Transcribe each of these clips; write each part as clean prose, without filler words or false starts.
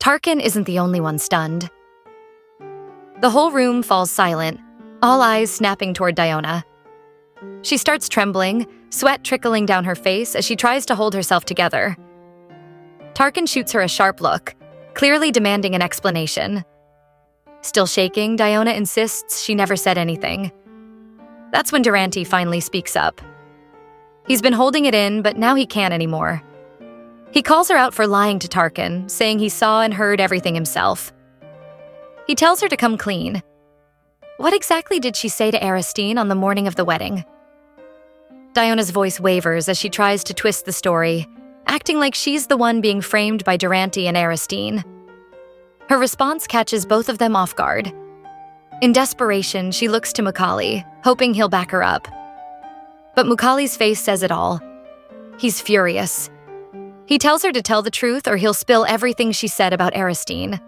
Tarkin isn't the only one stunned. The whole room falls silent, all eyes snapping toward Diona. She starts trembling, sweat trickling down her face as she tries to hold herself together. Tarkin shoots her a sharp look, clearly demanding an explanation. Still shaking, Diona insists she never said anything. That's when Durante finally speaks up. He's been holding it in, but now he can't anymore. He calls her out for lying to Tarkin, saying he saw and heard everything himself. He tells her to come clean. What exactly did she say to Aristine on the morning of the wedding? Diona's voice wavers as she tries to twist the story, acting like she's the one being framed by Durante and Aristine. Her response catches both of them off guard. In desperation, she looks to Mukali, hoping he'll back her up. But Mukali's face says it all. He's furious. He tells her to tell the truth or he'll spill everything she said about Aristine.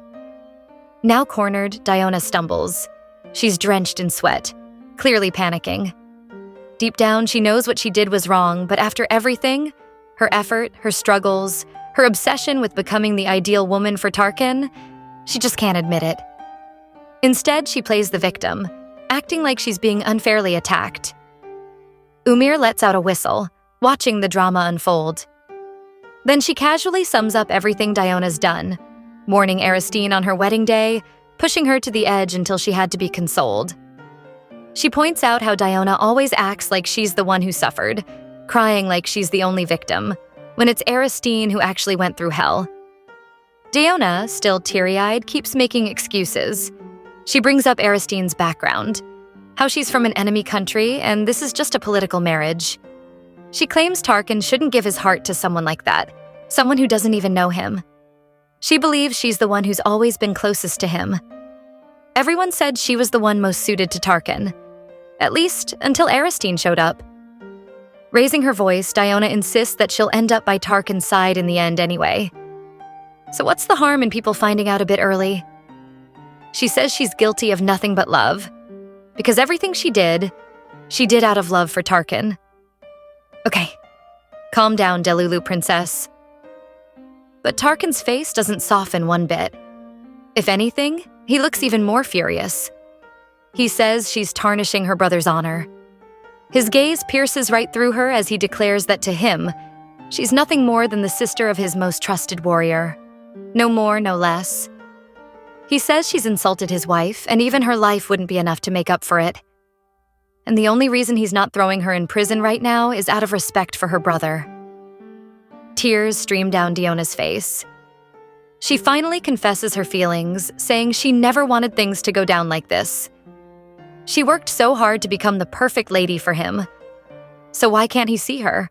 Now cornered, Diona stumbles. She's drenched in sweat, clearly panicking. Deep down, she knows what she did was wrong, but after everything, her effort, her struggles, her obsession with becoming the ideal woman for Tarkin, she just can't admit it. Instead, she plays the victim, acting like she's being unfairly attacked. Umir lets out a whistle, watching the drama unfold. Then she casually sums up everything Diona's done, warning Aristine on her wedding day, pushing her to the edge until she had to be consoled. She points out how Diona always acts like she's the one who suffered, crying like she's the only victim, when it's Aristine who actually went through hell. Diona, still teary-eyed, keeps making excuses. She brings up Aristine's background, how she's from an enemy country and this is just a political marriage. She claims Tarkin shouldn't give his heart to someone like that, someone who doesn't even know him. She believes she's the one who's always been closest to him. Everyone said she was the one most suited to Tarkin, at least until Aristine showed up. Raising her voice, Diona insists that she'll end up by Tarkin's side in the end anyway. So what's the harm in people finding out a bit early? She says she's guilty of nothing but love, because everything she did out of love for Tarkin. Okay, calm down, Delulu princess. But Tarkin's face doesn't soften one bit. If anything, he looks even more furious. He says she's tarnishing her brother's honor. His gaze pierces right through her as he declares that to him, she's nothing more than the sister of his most trusted warrior. No more, no less. He says she's insulted his wife, and even her life wouldn't be enough to make up for it. And the only reason he's not throwing her in prison right now is out of respect for her brother. Tears stream down Diona's face. She finally confesses her feelings, saying she never wanted things to go down like this. She worked so hard to become the perfect lady for him. So why can't he see her?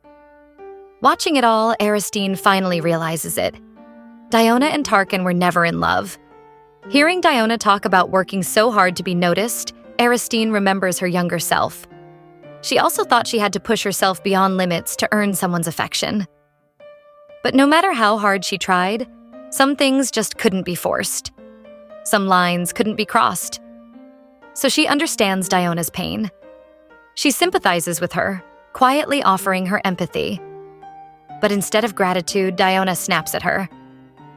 Watching it all, Aristine finally realizes it. Diona and Tarkin were never in love. Hearing Diona talk about working so hard to be noticed, Aristine remembers her younger self. She also thought she had to push herself beyond limits to earn someone's affection. But no matter how hard she tried, some things just couldn't be forced. Some lines couldn't be crossed. So she understands Diona's pain. She sympathizes with her, quietly offering her empathy. But instead of gratitude, Diona snaps at her,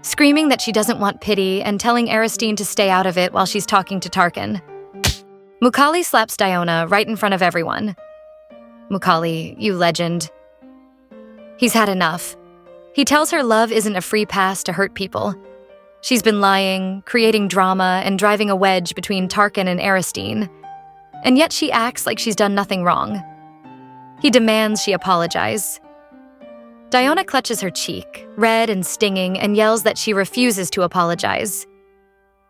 screaming that she doesn't want pity and telling Aristine to stay out of it while she's talking to Tarkin. Mukali slaps Diona right in front of everyone. Mukali, you legend. He's had enough. He tells her love isn't a free pass to hurt people. She's been lying, creating drama, and driving a wedge between Tarkin and Aristine. And yet she acts like she's done nothing wrong. He demands she apologize. Diona clutches her cheek, red and stinging, and yells that she refuses to apologize.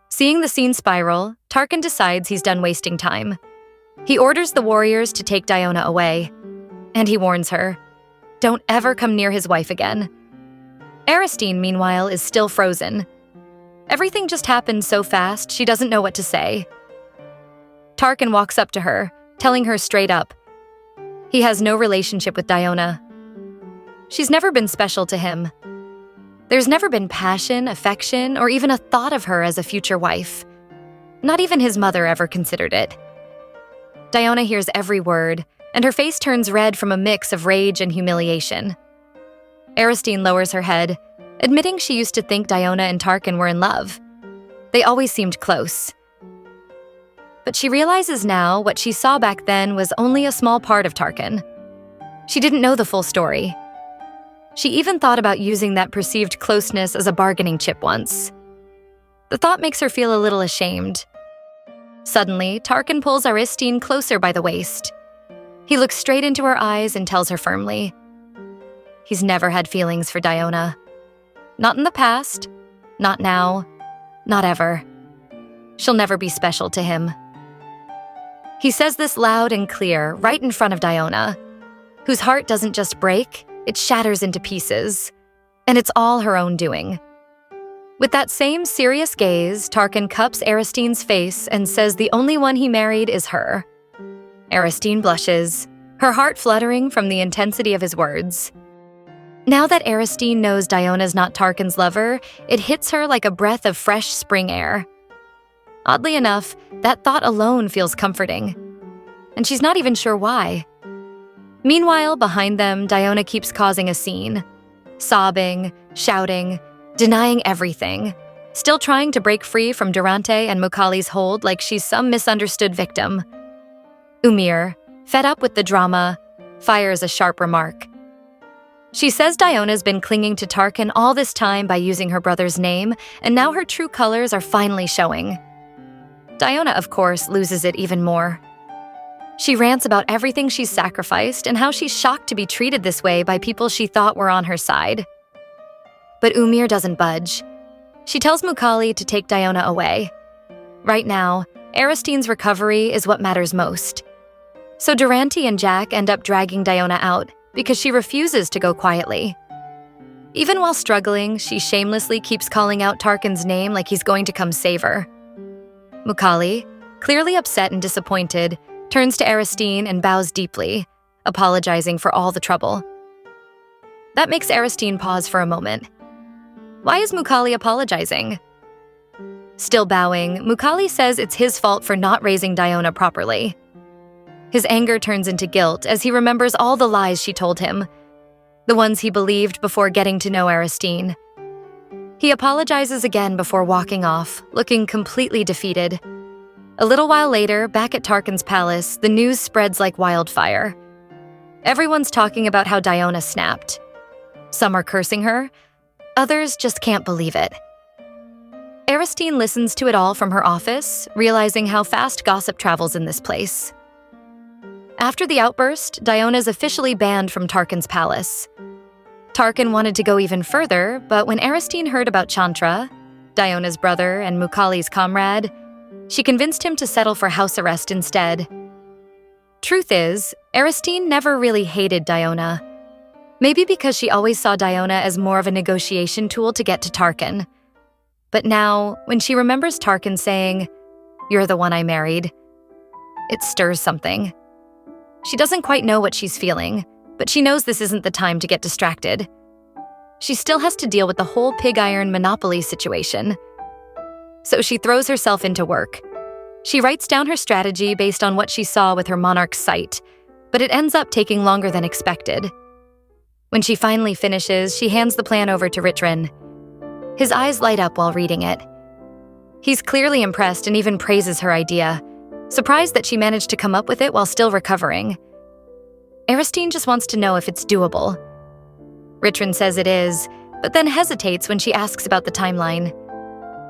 Seeing the scene spiral, Tarkin decides he's done wasting time. He orders the warriors to take Diona away. And he warns her, don't ever come near his wife again. Aristine, meanwhile, is still frozen. Everything just happened so fast, she doesn't know what to say. Tarkin walks up to her, telling her straight up. He has no relationship with Diona. She's never been special to him. There's never been passion, affection, or even a thought of her as a future wife. Not even his mother ever considered it. Diona hears every word, and her face turns red from a mix of rage and humiliation. Aristine lowers her head, admitting she used to think Diona and Tarkin were in love. They always seemed close. But she realizes now what she saw back then was only a small part of Tarkin. She didn't know the full story. She even thought about using that perceived closeness as a bargaining chip once. The thought makes her feel a little ashamed. Suddenly, Tarkin pulls Aristine closer by the waist. He looks straight into her eyes and tells her firmly, he's never had feelings for Diona. Not in the past, not now, not ever. She'll never be special to him. He says this loud and clear, right in front of Diona, whose heart doesn't just break, it shatters into pieces. And it's all her own doing. With that same serious gaze, Tarkin cups Aristine's face and says the only one he married is her. Aristine blushes, her heart fluttering from the intensity of his words. Now that Aristine knows Diona's not Tarkin's lover, it hits her like a breath of fresh spring air. Oddly enough, that thought alone feels comforting. And she's not even sure why. Meanwhile, behind them, Diona keeps causing a scene. Sobbing, shouting, denying everything. Still trying to break free from Durante and Mukali's hold like she's some misunderstood victim. Umir, fed up with the drama, fires a sharp remark. She says Diona's been clinging to Tarkin all this time by using her brother's name, and now her true colors are finally showing. Diona, of course, loses it even more. She rants about everything she's sacrificed and how she's shocked to be treated this way by people she thought were on her side. But Umir doesn't budge. She tells Mukali to take Diona away. Right now, Aristine's recovery is what matters most. So Durante and Jack end up dragging Diona out because she refuses to go quietly. Even while struggling, she shamelessly keeps calling out Tarkin's name like he's going to come save her. Mukali, clearly upset and disappointed, turns to Aristine and bows deeply, apologizing for all the trouble. That makes Aristine pause for a moment. Why is Mukali apologizing? Still bowing, Mukali says it's his fault for not raising Diona properly. His anger turns into guilt as he remembers all the lies she told him, the ones he believed before getting to know Aristine. He apologizes again before walking off, looking completely defeated. A little while later, back at Tarkin's palace, the news spreads like wildfire. Everyone's talking about how Diona snapped. Some are cursing her, others just can't believe it. Aristine listens to it all from her office, realizing how fast gossip travels in this place. After the outburst, Diona's officially banned from Tarkin's palace. Tarkin wanted to go even further, but when Aristine heard about Chantra, Diona's brother and Mukali's comrade, she convinced him to settle for house arrest instead. Truth is, Aristine never really hated Diona. Maybe because she always saw Diona as more of a negotiation tool to get to Tarkin. But now, when she remembers Tarkin saying, "You're the one I married," it stirs something. She doesn't quite know what she's feeling, but she knows this isn't the time to get distracted. She still has to deal with the whole pig iron monopoly situation. So she throws herself into work. She writes down her strategy based on what she saw with her monarch's sight, but it ends up taking longer than expected. When she finally finishes, she hands the plan over to Ritrin. His eyes light up while reading it. He's clearly impressed and even praises her idea, surprised that she managed to come up with it while still recovering. Aristine just wants to know if it's doable. Ritrin says it is, but then hesitates when she asks about the timeline.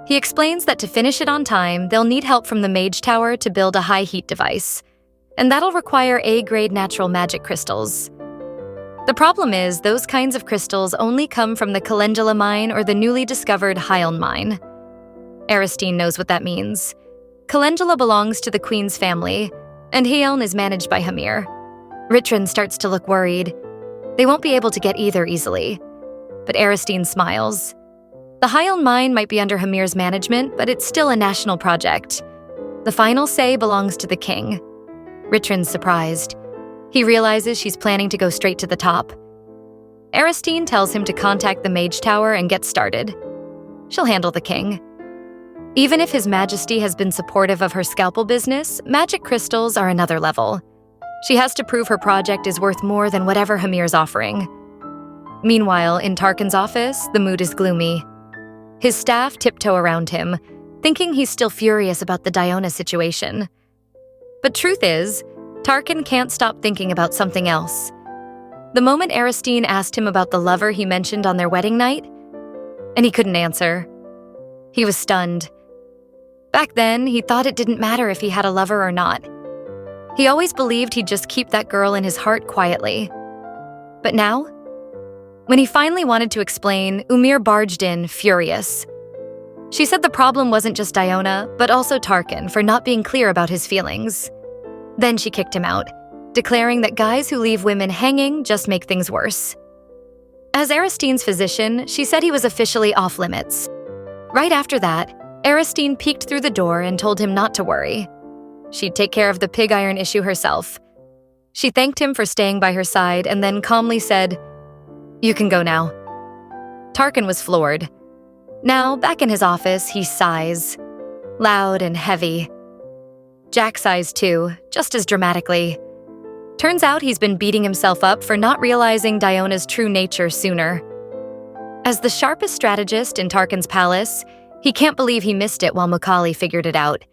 He explains that to finish it on time, they'll need help from the Mage Tower to build a high-heat device, and that'll require A-grade natural magic crystals. The problem is, those kinds of crystals only come from the Calendula mine or the newly discovered Hyeln mine. Aristine knows what that means. Calendula belongs to the Queen's family, and Hyeln is managed by Hamir. Ritrin starts to look worried. They won't be able to get either easily. But Aristine smiles. The Hyeln mine might be under Hamir's management, but it's still a national project. The final say belongs to the king. Ritrin's surprised. He realizes she's planning to go straight to the top. Aristine tells him to contact the Mage Tower and get started. She'll handle the king. Even if His Majesty has been supportive of her scalpel business, magic crystals are another level. She has to prove her project is worth more than whatever Hamir's offering. Meanwhile, in Tarkin's office, the mood is gloomy. His staff tiptoe around him, thinking he's still furious about the Diona situation. But truth is, Tarkin can't stop thinking about something else. The moment Aristine asked him about the lover he mentioned on their wedding night, and he couldn't answer. He was stunned. Back then, he thought it didn't matter if he had a lover or not. He always believed he'd just keep that girl in his heart quietly. But now, when he finally wanted to explain, Umir barged in, furious. She said the problem wasn't just Diona, but also Tarkin for not being clear about his feelings. Then she kicked him out, declaring that guys who leave women hanging just make things worse. As Aristine's physician, she said he was officially off limits. Right after that, Aristine peeked through the door and told him not to worry. She'd take care of the pig iron issue herself. She thanked him for staying by her side and then calmly said, "You can go now." Tarkin was floored. Now, back in his office, he sighs, loud and heavy. Jack sighs too, just as dramatically. Turns out he's been beating himself up for not realizing Diona's true nature sooner. As the sharpest strategist in Tarkin's palace, he can't believe he missed it while Mukali figured it out.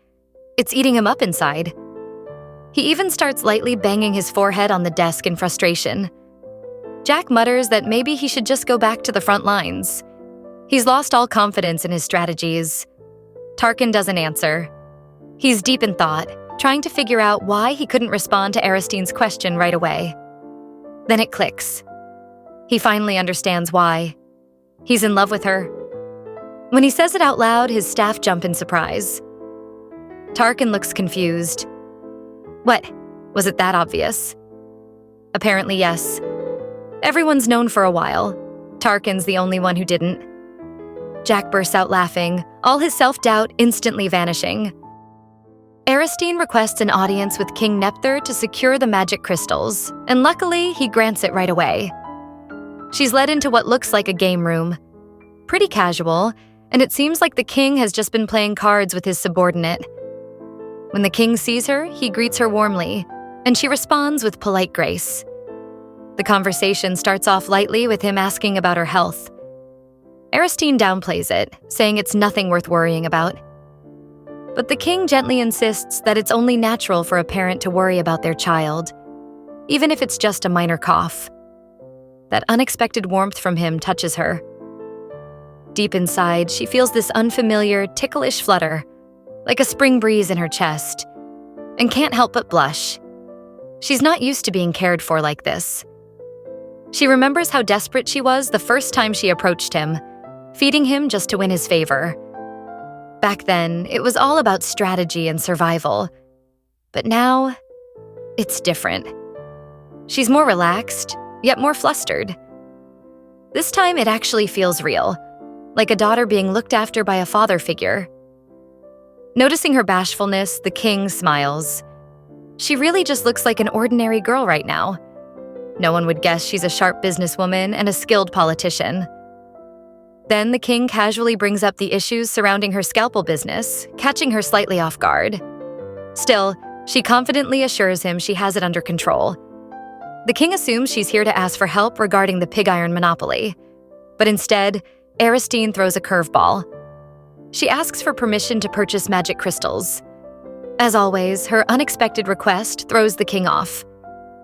It's eating him up inside. He even starts lightly banging his forehead on the desk in frustration. Jack mutters that maybe he should just go back to the front lines. He's lost all confidence in his strategies. Tarkin doesn't answer. He's deep in thought, trying to figure out why he couldn't respond to Aristine's question right away. Then it clicks. He finally understands why. He's in love with her. When he says it out loud, his staff jump in surprise. Tarkin looks confused. What? Was it that obvious? Apparently, yes. Everyone's known for a while. Tarkin's the only one who didn't. Jack bursts out laughing, all his self-doubt instantly vanishing. Aristine requests an audience with King Nepthur to secure the magic crystals, and luckily, he grants it right away. She's led into what looks like a game room. Pretty casual, and it seems like the king has just been playing cards with his subordinate. When the king sees her, he greets her warmly, and she responds with polite grace. The conversation starts off lightly with him asking about her health. Aristine downplays it, saying it's nothing worth worrying about. But the king gently insists that it's only natural for a parent to worry about their child, even if it's just a minor cough. That unexpected warmth from him touches her. Deep inside, she feels this unfamiliar, ticklish flutter, like a spring breeze in her chest, and can't help but blush. She's not used to being cared for like this. She remembers how desperate she was the first time she approached him, feeding him just to win his favor. Back then, it was all about strategy and survival. But now, it's different. She's more relaxed, yet more flustered. This time it actually feels real, like a daughter being looked after by a father figure. Noticing her bashfulness, the king smiles. She really just looks like an ordinary girl right now. No one would guess she's a sharp businesswoman and a skilled politician. Then the king casually brings up the issues surrounding her scalpel business, catching her slightly off guard. Still, she confidently assures him she has it under control. The king assumes she's here to ask for help regarding the pig iron monopoly. But instead, Aristine throws a curveball. She asks for permission to purchase magic crystals. As always, her unexpected request throws the king off.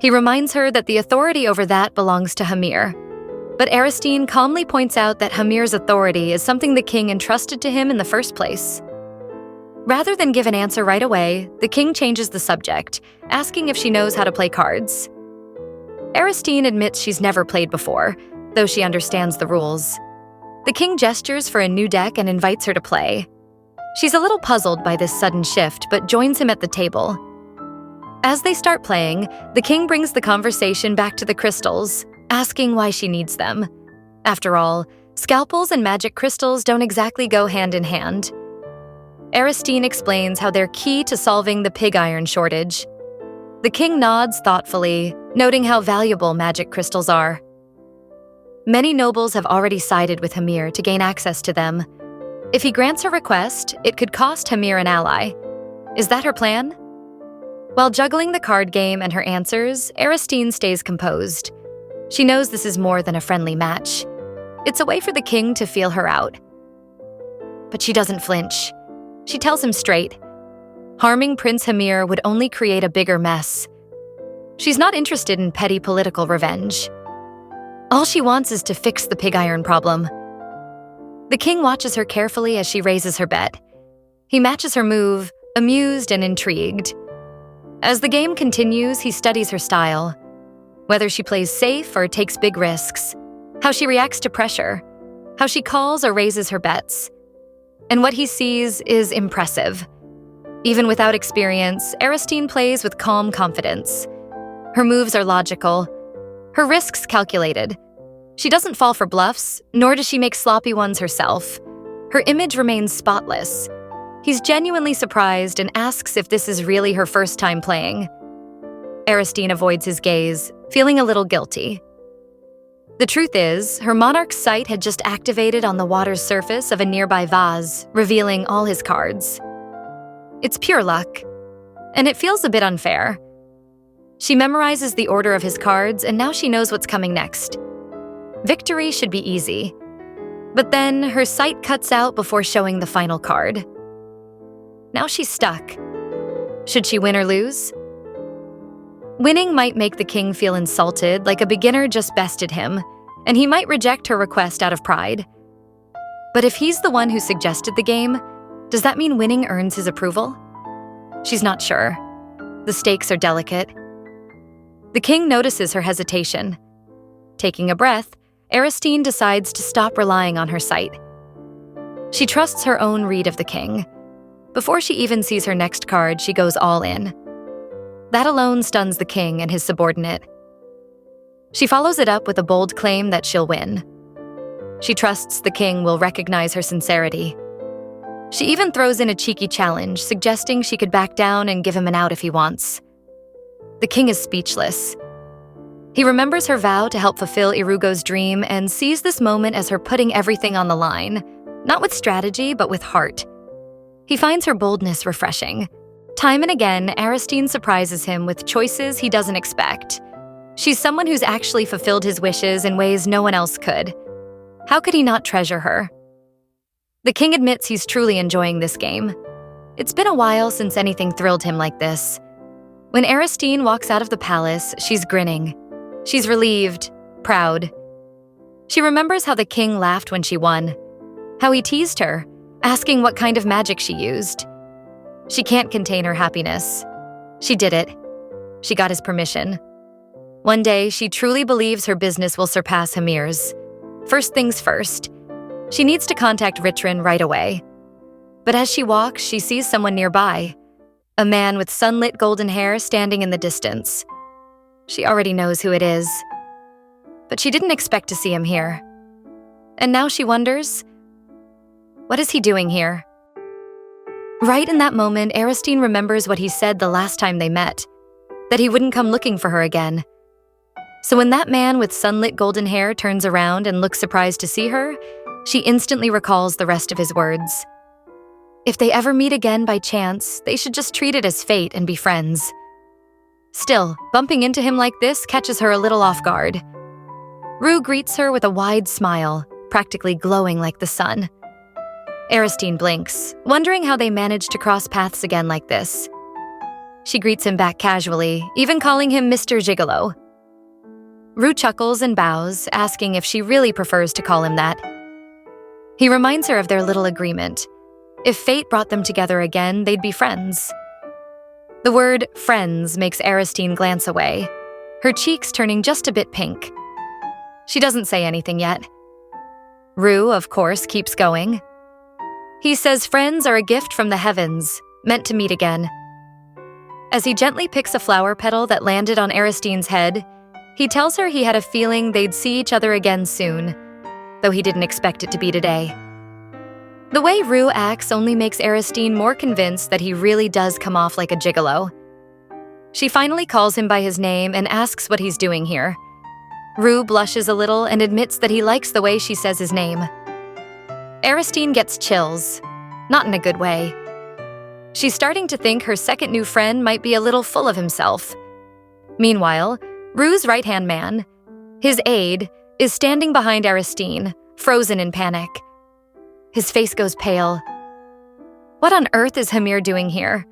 He reminds her that the authority over that belongs to Hamir. But Aristine calmly points out that Hamir's authority is something the king entrusted to him in the first place. Rather than give an answer right away, the king changes the subject, asking if she knows how to play cards. Aristine admits she's never played before, though she understands the rules. The king gestures for a new deck and invites her to play. She's a little puzzled by this sudden shift, but joins him at the table. As they start playing, the king brings the conversation back to the crystals, asking why she needs them. After all, scalpels and magic crystals don't exactly go hand in hand. Aristine explains how they're key to solving the pig iron shortage. The king nods thoughtfully, noting how valuable magic crystals are. Many nobles have already sided with Hamir to gain access to them. If he grants her request, it could cost Hamir an ally. Is that her plan? While juggling the card game and her answers, Aristine stays composed. She knows this is more than a friendly match. It's a way for the king to feel her out. But she doesn't flinch. She tells him straight. Harming Prince Hamir would only create a bigger mess. She's not interested in petty political revenge. All she wants is to fix the pig iron problem. The king watches her carefully as she raises her bet. He matches her move, amused and intrigued. As the game continues, he studies her style. Whether she plays safe or takes big risks, how she reacts to pressure, how she calls or raises her bets. And what he sees is impressive. Even without experience, Aristine plays with calm confidence. Her moves are logical, her risks calculated. She doesn't fall for bluffs, nor does she make sloppy ones herself. Her image remains spotless. He's genuinely surprised and asks if this is really her first time playing. Aristine avoids his gaze, feeling a little guilty. The truth is, her monarch's sight had just activated on the water's surface of a nearby vase, revealing all his cards. It's pure luck, and it feels a bit unfair. She memorizes the order of his cards, and now she knows what's coming next. Victory should be easy. But then her sight cuts out before showing the final card. Now she's stuck. Should she win or lose? Winning might make the king feel insulted, like a beginner just bested him, and he might reject her request out of pride. But if he's the one who suggested the game, does that mean winning earns his approval? She's not sure. The stakes are delicate. The king notices her hesitation. Taking a breath, Aristine decides to stop relying on her sight. She trusts her own read of the king. Before she even sees her next card, she goes all in. That alone stuns the king and his subordinate. She follows it up with a bold claim that she'll win. She trusts the king will recognize her sincerity. She even throws in a cheeky challenge, suggesting she could back down and give him an out if he wants. The king is speechless. He remembers her vow to help fulfill Irugo's dream and sees this moment as her putting everything on the line, not with strategy, but with heart. He finds her boldness refreshing. Time and again, Aristine surprises him with choices he doesn't expect. She's someone who's actually fulfilled his wishes in ways no one else could. How could he not treasure her? The king admits he's truly enjoying this game. It's been a while since anything thrilled him like this. When Aristine walks out of the palace, she's grinning. She's relieved, proud. She remembers how the king laughed when she won, how he teased her, asking what kind of magic she used. She can't contain her happiness. She did it. She got his permission. One day, she truly believes her business will surpass Hamir's. First things first, she needs to contact Ritrin right away. But as she walks, she sees someone nearby, a man with sunlit golden hair standing in the distance. She already knows who it is. But she didn't expect to see him here. And now she wonders, what is he doing here? Right in that moment, Aristine remembers what he said the last time they met, that he wouldn't come looking for her again. So when that man with sunlit golden hair turns around and looks surprised to see her, she instantly recalls the rest of his words. If they ever meet again by chance, they should just treat it as fate and be friends. Still, bumping into him like this catches her a little off guard. Rue greets her with a wide smile, practically glowing like the sun. Aristine blinks, wondering how they managed to cross paths again like this. She greets him back casually, even calling him Mr. Gigolo. Rue chuckles and bows, asking if she really prefers to call him that. He reminds her of their little agreement. If fate brought them together again, they'd be friends. The word friends makes Aristine glance away, her cheeks turning just a bit pink. She doesn't say anything yet. Rue, of course, keeps going. He says friends are a gift from the heavens, meant to meet again. As he gently picks a flower petal that landed on Aristine's head, he tells her he had a feeling they'd see each other again soon, though he didn't expect it to be today. The way Rue acts only makes Aristine more convinced that he really does come off like a gigolo. She finally calls him by his name and asks what he's doing here. Rue blushes a little and admits that he likes the way she says his name. Aristine gets chills, not in a good way. She's starting to think her second new friend might be a little full of himself. Meanwhile, Rue's right-hand man, His aide is standing behind Aristine, frozen in panic. His face goes pale. What on earth is Hamir doing here?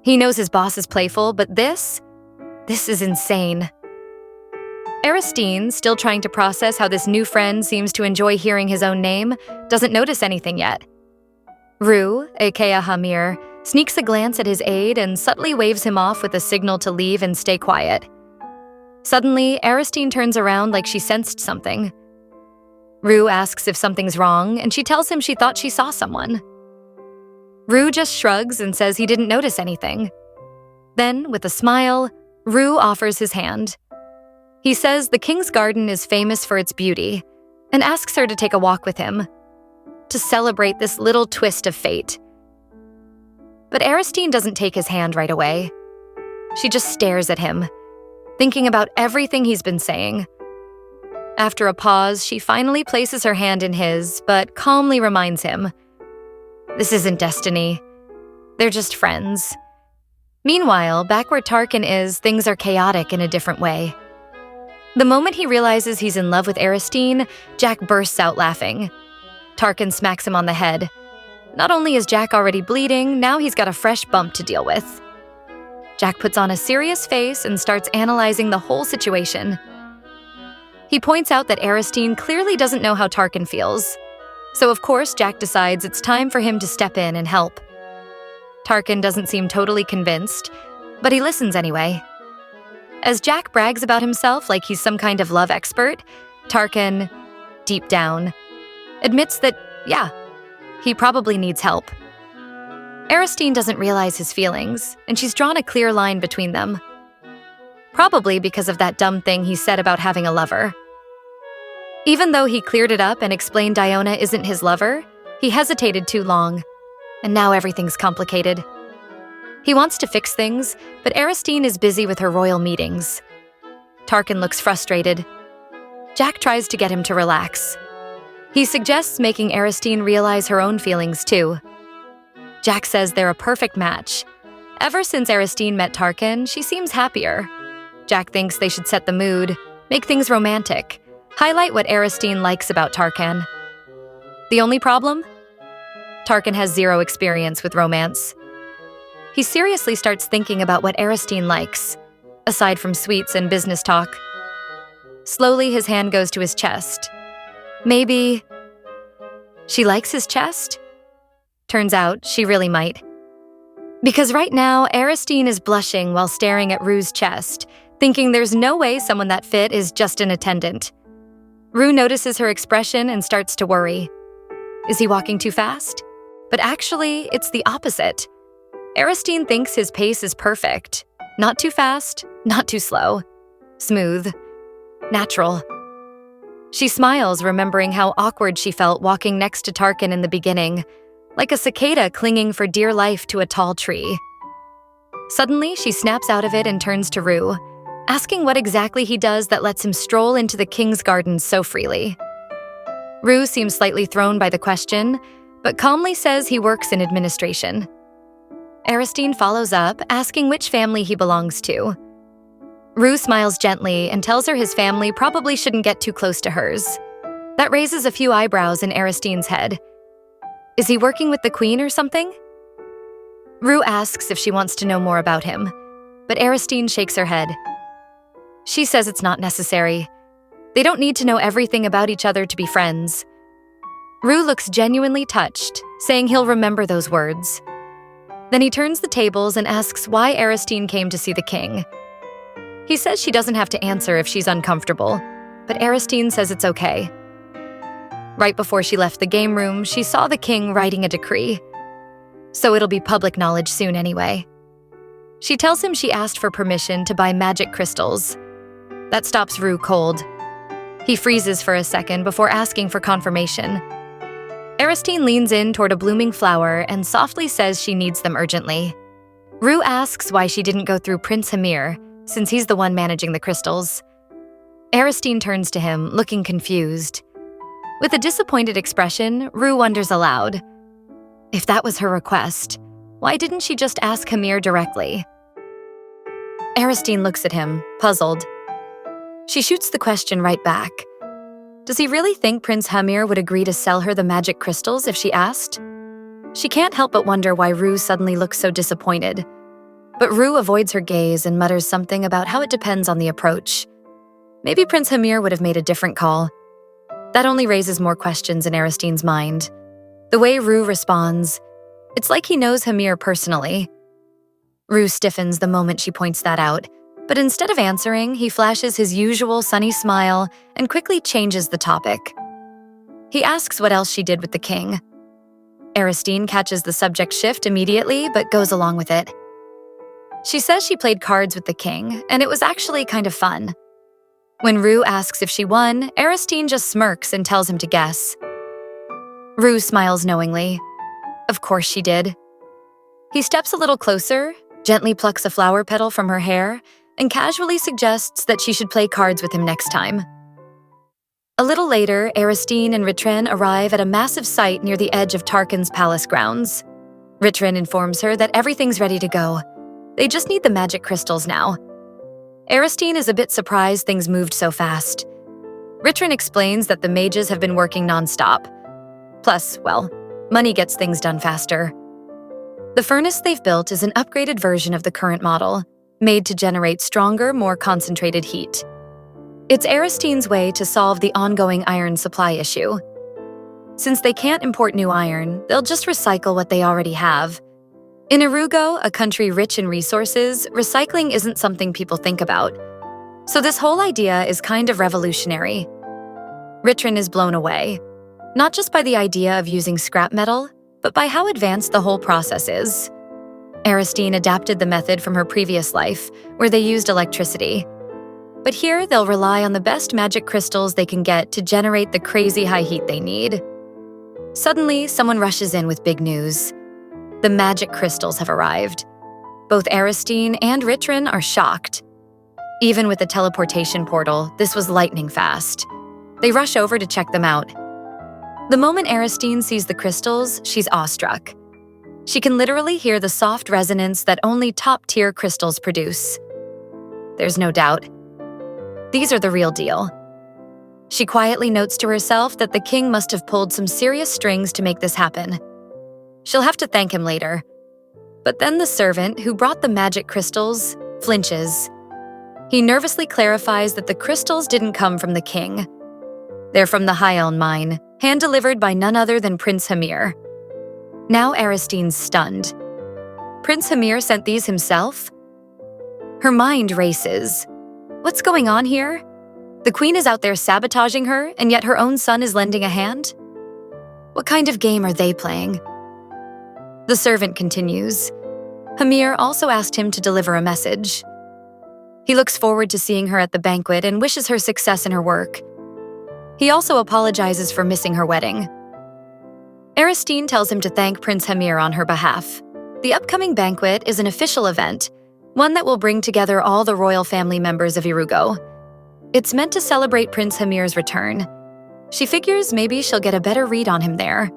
He knows his boss is playful, but this is insane. Aristine, still trying to process how this new friend seems to enjoy hearing his own name, doesn't notice anything yet. Rue, aka Hamir, sneaks a glance at his aide and subtly waves him off with a signal to leave and stay quiet. Suddenly, Aristine turns around like she sensed something. Rue asks if something's wrong, and she tells him she thought she saw someone. Rue just shrugs and says he didn't notice anything. Then, with a smile, Rue offers his hand. He says the King's Garden is famous for its beauty and asks her to take a walk with him, to celebrate this little twist of fate. But Aristine doesn't take his hand right away. She just stares at him, thinking about everything he's been saying. After a pause, she finally places her hand in his, but calmly reminds him, this isn't destiny. They're just friends. Meanwhile, back where Tarkin is, things are chaotic in a different way. The moment he realizes he's in love with Aristine, Jack bursts out laughing. Tarkin smacks him on the head. Not only is Jack already bleeding, now he's got a fresh bump to deal with. Jack puts on a serious face and starts analyzing the whole situation. He points out that Aristine clearly doesn't know how Tarkin feels. So of course, Jack decides it's time for him to step in and help. Tarkin doesn't seem totally convinced, but he listens anyway. As Jack brags about himself like he's some kind of love expert, Tarkin, deep down, admits that, yeah, he probably needs help. Aristine doesn't realize his feelings, and she's drawn a clear line between them. Probably because of that dumb thing he said about having a lover. Even though he cleared it up and explained Diona isn't his lover, he hesitated too long, and now everything's complicated. He wants to fix things, but Aristine is busy with her royal meetings. Tarkin looks frustrated. Jack tries to get him to relax. He suggests making Aristine realize her own feelings too. Jack says they're a perfect match. Ever since Aristine met Tarkin, she seems happier. Jack thinks they should set the mood, make things romantic, highlight what Aristine likes about Tarkin. The only problem? Tarkin has zero experience with romance. He seriously starts thinking about what Aristine likes, aside from sweets and business talk. Slowly, his hand goes to his chest. Maybe she likes his chest? Turns out, she really might. Because right now, Aristine is blushing while staring at Rue's chest, thinking there's no way someone that fit is just an attendant. Rue notices her expression and starts to worry. Is he walking too fast? But actually, it's the opposite. Aristine thinks his pace is perfect. Not too fast, not too slow. Smooth. Natural. She smiles, remembering how awkward she felt walking next to Tarkin in the beginning, like a cicada clinging for dear life to a tall tree. Suddenly, she snaps out of it and turns to Rue, asking what exactly he does that lets him stroll into the King's Garden so freely. Rue seems slightly thrown by the question, but calmly says he works in administration. Aristine follows up, asking which family he belongs to. Rue smiles gently and tells her his family probably shouldn't get too close to hers. That raises a few eyebrows in Aristine's head. Is he working with the Queen or something? Rue asks if she wants to know more about him, but Aristine shakes her head. She says it's not necessary. They don't need to know everything about each other to be friends. Rue looks genuinely touched, saying he'll remember those words. Then he turns the tables and asks why Aristine came to see the king. He says she doesn't have to answer if she's uncomfortable, but Aristine says it's okay. Right before she left the game room, she saw the king writing a decree. So it'll be public knowledge soon anyway. She tells him she asked for permission to buy magic crystals. That stops Rue cold. He freezes for a second before asking for confirmation. Aristine leans in toward a blooming flower and softly says she needs them urgently. Rue asks why she didn't go through Prince Hamir, since he's the one managing the crystals. Aristine turns to him, looking confused. With a disappointed expression, Rue wonders aloud. If that was her request, why didn't she just ask Hamir directly? Aristine looks at him, puzzled. She shoots the question right back. Does he really think Prince Hamir would agree to sell her the magic crystals if she asked? She can't help but wonder why Rue suddenly looks so disappointed. But Rue avoids her gaze and mutters something about how it depends on the approach. Maybe Prince Hamir would have made a different call. That only raises more questions in Aristine's mind. The way Rue responds, it's like he knows Hamir personally. Rue stiffens the moment she points that out, but instead of answering, he flashes his usual sunny smile and quickly changes the topic. He asks what else she did with the king. Aristine catches the subject shift immediately, but goes along with it. She says she played cards with the king, and it was actually kind of fun. When Rue asks if she won, Aristine just smirks and tells him to guess. Rue smiles knowingly. Of course she did. He steps a little closer, gently plucks a flower petal from her hair, and casually suggests that she should play cards with him next time. A little later, Aristine and Ritrin arrive at a massive site near the edge of Tarkin's palace grounds. Ritrin informs her that everything's ready to go. They just need the magic crystals now. Aristine is a bit surprised things moved so fast. Ritrin explains that the mages have been working nonstop. Plus, well, money gets things done faster. The furnace they've built is an upgraded version of the current model, made to generate stronger, more concentrated heat. It's Aristine's way to solve the ongoing iron supply issue. Since they can't import new iron, they'll just recycle what they already have. In Irugo, a country rich in resources, recycling isn't something people think about. So this whole idea is kind of revolutionary. Ritrin is blown away, not just by the idea of using scrap metal, but by how advanced the whole process is. Aristine adapted the method from her previous life, where they used electricity. But here, they'll rely on the best magic crystals they can get to generate the crazy high heat they need. Suddenly, someone rushes in with big news. The magic crystals have arrived. Both Aristine and Ritrin are shocked. Even with the teleportation portal, this was lightning fast. They rush over to check them out. The moment Aristine sees the crystals, she's awestruck. She can literally hear the soft resonance that only top-tier crystals produce. There's no doubt. These are the real deal. She quietly notes to herself that the king must have pulled some serious strings to make this happen. She'll have to thank him later. But then the servant who brought the magic crystals flinches. He nervously clarifies that the crystals didn't come from the king. They're from the Hyeln mine, hand-delivered by none other than Prince Hamir. Now Aristine's stunned. Prince Hamir sent these himself? Her mind races. What's going on here? The queen is out there sabotaging her, and yet her own son is lending a hand? What kind of game are they playing? The servant continues. Hamir also asked him to deliver a message. He looks forward to seeing her at the banquet and wishes her success in her work. He also apologizes for missing her wedding. Aristine tells him to thank Prince Hamir on her behalf. The upcoming banquet is an official event, one that will bring together all the royal family members of Irugo. It's meant to celebrate Prince Hamir's return. She figures maybe she'll get a better read on him there.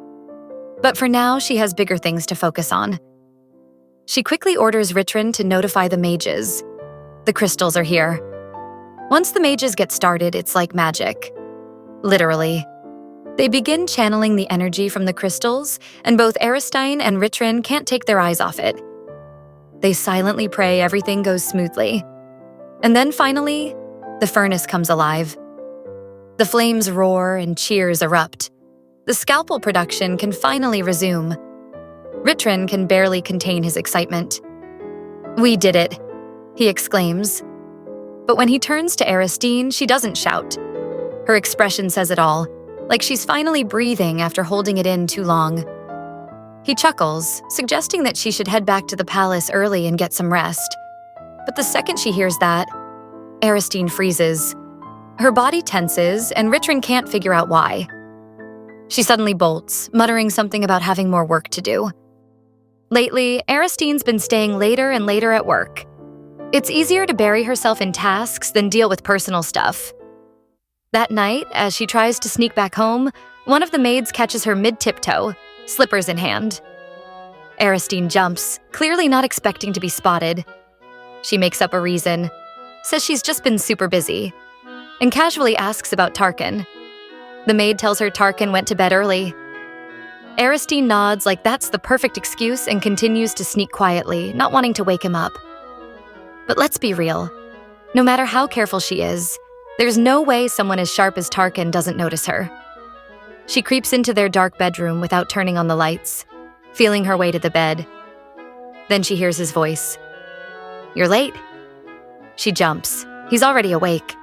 But for now, she has bigger things to focus on. She quickly orders Ritrin to notify the mages. The crystals are here. Once the mages get started, it's like magic. Literally. They begin channeling the energy from the crystals, and both Aristine and Ritrin can't take their eyes off it. They silently pray everything goes smoothly. And then finally, the furnace comes alive. The flames roar and cheers erupt. The scalpel production can finally resume. Ritrin can barely contain his excitement. "We did it," he exclaims. But when he turns to Aristine, she doesn't shout. Her expression says it all, like she's finally breathing after holding it in too long. He chuckles, suggesting that she should head back to the palace early and get some rest. But the second she hears that, Aristine freezes. Her body tenses, and Ritrin can't figure out why. She suddenly bolts, muttering something about having more work to do. Lately, Aristine's been staying later and later at work. It's easier to bury herself in tasks than deal with personal stuff. That night, as she tries to sneak back home, one of the maids catches her mid-tiptoe, slippers in hand. Aristine jumps, clearly not expecting to be spotted. She makes up a reason, says she's just been super busy. and casually asks about Tarkin. The maid tells her Tarkin went to bed early. Aristine nods like that's the perfect excuse and continues to sneak quietly, not wanting to wake him up. But let's be real. No matter how careful she is, there's no way someone as sharp as Tarkin doesn't notice her. She creeps into their dark bedroom without turning on the lights, feeling her way to the bed. Then she hears his voice. "You're late." She jumps. He's already awake.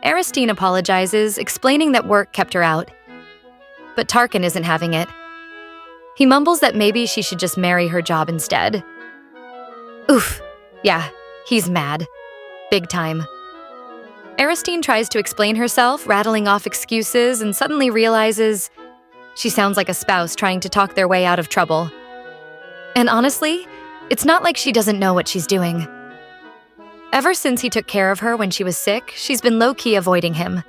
Aristine apologizes, explaining that work kept her out. But Tarkin isn't having it. He mumbles that maybe she should just marry her job instead. Oof. Yeah, he's mad. Big time. Aristine tries to explain herself, rattling off excuses, and suddenly realizes she sounds like a spouse trying to talk their way out of trouble. And honestly, it's not like she doesn't know what she's doing. Ever since he took care of her when she was sick, she's been low-key avoiding him.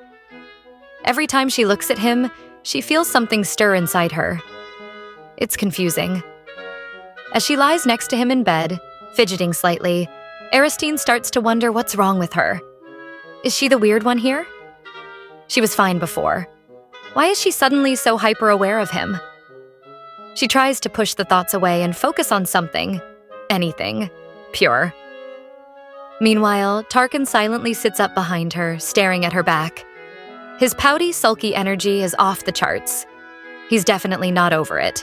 Every time she looks at him, she feels something stir inside her. It's confusing. As she lies next to him in bed, fidgeting slightly, Aristine starts to wonder what's wrong with her. Is she the weird one here? She was fine before. Why is she suddenly so hyper-aware of him? She tries to push the thoughts away and focus on something. Anything. Pure. Meanwhile, Tarkin silently sits up behind her, staring at her back. His pouty, sulky energy is off the charts. He's definitely not over it.